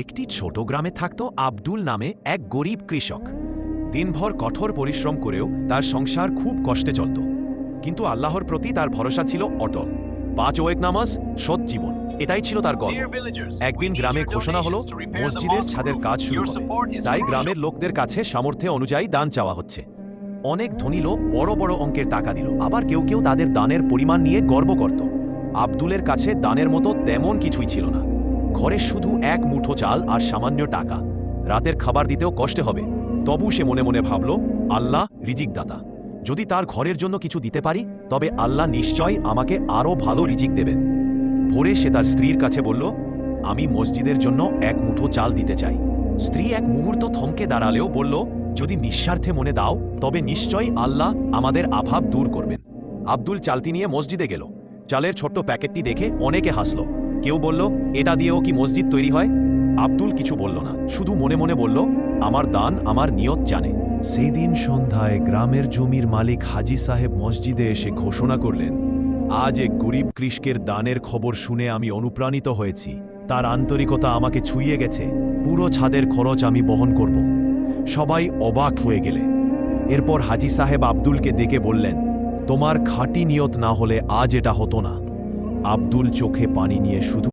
একটি ছোট গ্রামে থাকত আব্দুল নামে এক গরিব কৃষক। দিনভর কঠোর পরিশ্রম করেও তার সংসার খুব কষ্টে চলত, কিন্তু আল্লাহর প্রতি তার ভরসা ছিল অটল। 5 ওয়াক্ত নামাজ, সৎ জীবন, এটাই ছিল তার গল্প। একদিন গ্রামে ঘোষণা হলো মসজিদের ছাদের কাজ শুরু হবে, তাই গ্রামের লোকদের কাছে সামর্থ্য অনুযায়ী দান চাওয়া হচ্ছে। অনেক ধনী লোক বড় বড় অঙ্কের টাকা দিল, আবার কেউ কেউ তাদের দানের পরিমাণ নিয়ে গর্ব করত। আব্দুলের কাছে দানের মতো তেমন কিছুই ছিল না। ঘরে শুধু এক মুঠো চাল আর সামান্য টাকা। রাতের খাবার দিতেও কষ্ট হবে, তবু সে মনে মনে ভাবল, আল্লাহ রিজিক দাতা, যদি তার ঘরের জন্য কিছু দিতে পারি তবে আল্লাহ নিশ্চয়ই আমাকে আরও ভালো রিজিক দেবেন। ভোরে সে তার স্ত্রীর কাছে বলল, আমি মসজিদের জন্য এক মুঠো চাল দিতে চাই। স্ত্রী এক মুহূর্ত থমকে দাঁড়ালেও বলল, যদি নিঃস্বার্থে মনে দাও তবে নিশ্চয়ই আল্লাহ আমাদের অভাব দূর করবেন। আব্দুল চালতি নিয়ে মসজিদে গেল। চালের ছোট্ট প্যাকেটটি দেখে অনেকে হাসল। কেউ বলল, এটা দিয়েও কি মসজিদ তৈরি হয়? আব্দুল কিছু বলল না, শুধু মনে মনে বলল, আমার দান আমার নিয়ত জানে। সেই দিন সন্ধ্যায় গ্রামের জমির মালিক হাজী সাহেব মসজিদে এসে ঘোষণা করলেন, আজ এক গরিব কৃষকের দানের খবর শুনে আমি অনুপ্রাণিত হয়েছি। তার আন্তরিকতা আমাকে ছুঁয়ে গেছে। পুরো ছাদের খরচ আমি বহন করব। সবাই অবাক হয়ে গেলে। এরপর হাজী সাহেব আব্দুলকে ডেকে বললেন, তোমার খাঁটি নিয়ত না হলে আজ এটা হতো না। আব্দুল চোখে পানি নিয়ে শুধু